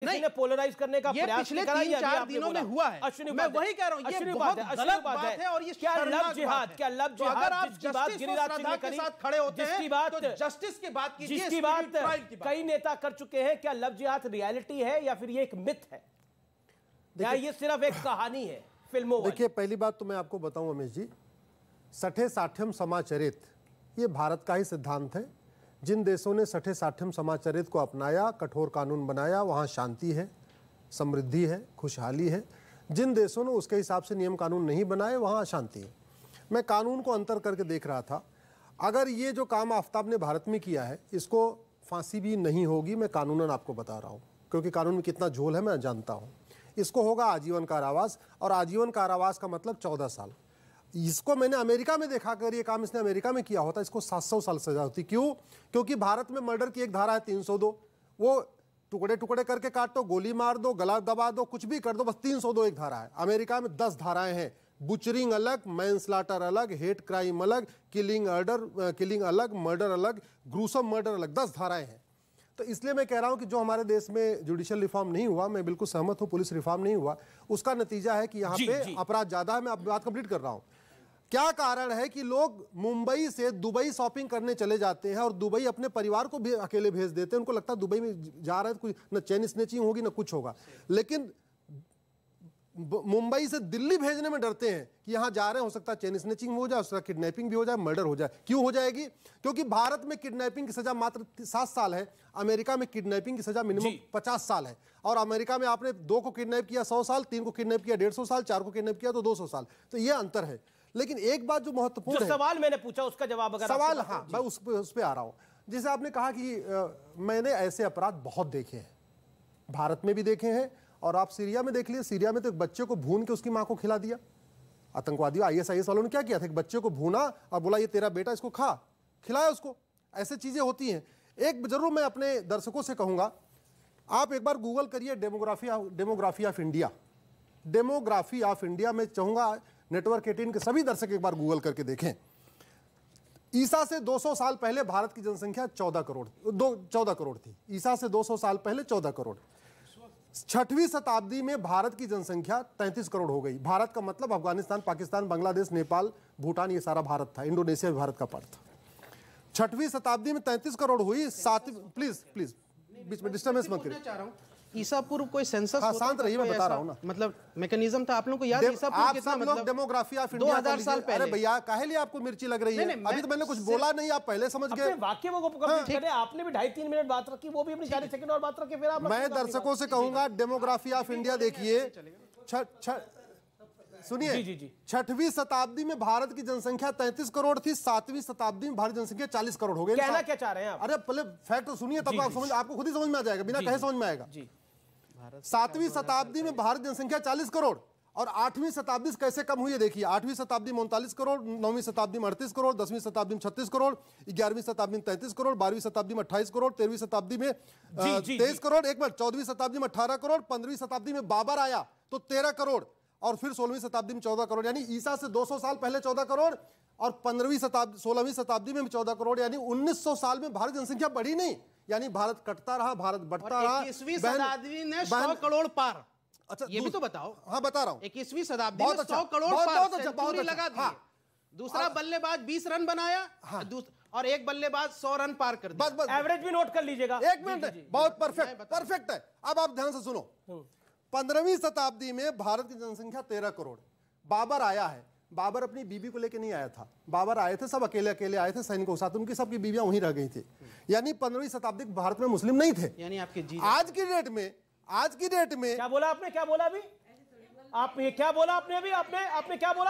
किसी ने पोलराइज करने का प्रयास पिछले 3-4 दिनों में हुआ है। मैं वही कह रहा हूं, ये बहुत गलत बात है और ये क्या लव जिहाद, क्या लव जिहाद अगर आप जिसकी बात गिरिराज सिंह ने करी, के साथ खड़े होते हैं जिसकी बात तो जस्टिस की बात कीजिए, जिसकी बात कई नेता कर चुके हैं, क्या लव जिहाद रियलिटी है या फिर ये एक मिथ है, या ये सिर्फ एक कहानी है फिल्मों? देखिए, पहली बात तो मैं आपको बताऊं उमेश जी, सठे साठ्यम समाचरित ये भारत का ही सिद्धांत है। जिन देशों ने सठे साठ्यम समाचरित को अपनाया, कठोर कानून बनाया, वहाँ शांति है, समृद्धि है, खुशहाली है। जिन देशों ने उसके हिसाब से नियम कानून नहीं बनाए, वहाँ अशांति है। मैं कानून को अंतर करके देख रहा था। अगर ये जो काम आफ्ताब ने भारत में किया है, इसको फांसी भी नहीं होगी, मैं कानूनन आपको बता रहा हूँ, क्योंकि कानून में कितना झोल है मैं जानता हूँ। इसको होगा आजीवन कारावास, और आजीवन कारावास का मतलब 14 साल। इसको मैंने अमेरिका में देखा, अगर ये काम इसने अमेरिका में किया होता इसको 700 साल सजा होती। क्यों? क्योंकि भारत में मर्डर की एक धारा है 302, वो टुकड़े टुकड़े करके काटो, गोली मार दो, गला दबा दो, कुछ भी कर दो, बस 302 एक धारा है। अमेरिका में 10 धाराएं हैं। बुचरिंग अलग, मैनस्लाटर अलग, हेट क्राइम अलग, किलिंग अलग, मर्डर अलग, ग्रूसम मर्डर अलग, 10 धाराएं हैं। तो इसलिए मैं कह रहा हूं कि जो हमारे देश में जुडिशियल रिफॉर्म नहीं हुआ, मैं बिल्कुल सहमत हूं, पुलिस रिफॉर्म नहीं हुआ, उसका नतीजा है कि यहाँ पे अपराध ज्यादा है। मैं अब बात कंप्लीट कर रहा हूं। क्या कारण है कि लोग मुंबई से दुबई शॉपिंग करने चले जाते हैं और दुबई अपने परिवार को भी अकेले भेज देते हैं। उनको लगता है दुबई में जा रहे हैं, कोई न चेन स्नेचिंग होगी न कुछ होगा, लेकिन मुंबई से दिल्ली भेजने में डरते हैं कि यहां जा रहे हैं, हो सकता है चेन स्नेचिंग हो जाए, उसका किडनैपिंग भी हो जाए, मर्डर हो जाए। क्यों हो जाएगी? क्योंकि भारत में किडनैपिंग की सजा मात्र 7 साल है, अमेरिका में किडनैपिंग की सजा मिनिमम 50 साल है। और अमेरिका में आपने 2 को किडनैप किया 100 साल, 3 को किडनैप किया 150 साल, 4 को किडनैप किया तो 200 साल। तो यह अंतर है। लेकिन एक बात जो महत्वपूर्ण है, सवाल मैंने पूछा उसका जवाब अगर सवाल, हाँ मैं उस पे आ रहा हूं। जैसे आपने कहा कि मैंने ऐसे अपराध बहुत देखे हैं, भारत में भी देखे हैं, और आप सीरिया में देख लिए। सीरिया में तो एक बच्चे को भून के उसकी मां को खिला दिया। आतंकवादियों, ISIS वालों ने क्या किया था, एक बच्चे को भूना और बोला ये तेरा बेटा, इसको खा, खिलाया उसको। ऐसे चीजें होती हैं। एक जरूर मैं अपने दर्शकों से कहूंगा, आप एक बार गूगल करिए demography of India. Demography of India में चाहूंगा नेटवर्क 18 के सभी दर्शक एक बार गूगल करके देखें। ईसा से 200 साल पहले भारत की जनसंख्या 14 करोड़ थी। ईसा से 200 साल पहले 14 करोड़। 6वीं शताब्दी में भारत की जनसंख्या 33 करोड़ हो गई। भारत का मतलब अफगानिस्तान, पाकिस्तान, बांग्लादेश, नेपाल, भूटान, ये सारा भारत था। इंडोनेशिया भी भारत का पार्ट था। 6वीं शताब्दी में 33 करोड़ हुई। प्लीज बीच में डिस्टर्बेंस मत करिए। ईसा पूर्व कोई सेंसस, हाँ, शांत रहिए, मैं बता रहा हूं ना, मतलब मैकेनिज्म था। आप लोगों को याद है ईसा पूर्व कितना, मतलब डेमोग्राफी ऑफ इंडिया 2000 साल पहले। अरे भैया, काहे लिए आपको मिर्ची लग रही है? अभी तो मैंने कुछ बोला नहीं, आप पहले समझ गए। वाक्य को कंप्लीट करें। आपने भी 2.5-3 मिनट बात रखी, वो भी अपनी 40 सेकंड और बात रखी, फिर आप। मैं दर्शकों से कहूंगा डेमोग्राफी ऑफ इंडिया देखिए। सुनिए, 6वीं शताब्दी में भारत की जनसंख्या 33 करोड़ थी। 7वीं शताब्दी में भारत जनसंख्या 40 करोड़ हो गई। कहना क्या चाह रहे हैं आप? अरे पहले फैक्ट तो सुनिए, तब आप समझ, आपको खुद ही समझ में आ जाएगा, बिना कहे समझ में आएगा। 7वीं शताब्दी में भारत जनसंख्या 40 करोड़, और 8वीं शताब्दी से कैसे कम हुई है देखिए। 8वीं शताब्दी में 39 करोड़, 9वीं शताब्दी में 38 करोड़, 10वीं शताब्दी में 36 करोड़, 11वीं शताब्दी में 33 करोड़, 12वीं शताब्दी में 28 करोड़, 13वीं शताब्दी में 23 करोड़, 14वीं शताब्दी में 18 करोड़, 15वीं शताब्दी में बाबर आया तो 13 करोड़, और फिर 16वीं शताब्दी में 14 करोड़। यानी ईसा से 200 साल पहले 14 करोड़, और 16वीं शताब्दी में 14 करोड़। यानी 1900 साल में भारत जनसंख्या बढ़ी नहीं, यानी भारत कटता रहा, भारत बढ़ता रहा। 21वीं शताब्दी ने 100 करोड़ पार। अच्छा, ये भी तो बताओ। हाँ, बता रहा हूं। 21वीं शताब्दी में 100 करोड़ पार, सेंचुरी लगा दी। दूसरा बल्लेबाज 20 रन बनाया, और एक बल्लेबाज 100 रन पार कर दिया। बस एवरेज भी नोट कर लीजिएगा। एक मिनट, बहुत परफेक्ट है। अब आप ध्यान से सुनो। 15वीं शताब्दी में भारत की जनसंख्या 13 करोड़। बाबर आया है। बाबर अपनी बीबी को लेके नहीं आया था, बाबर आए थे, सब अकेले आए थे सैनिकों के साथ, उनकी सबकी बीवियां वहीं रह गई थी। यानी 15वीं शताब्दी भारत में मुस्लिम नहीं थे। यानी आपके आज की डेट में क्या बोला आपने? क्या बोला अभी? आप ये क्या बोला आपने अभी? आपने क्या बोला?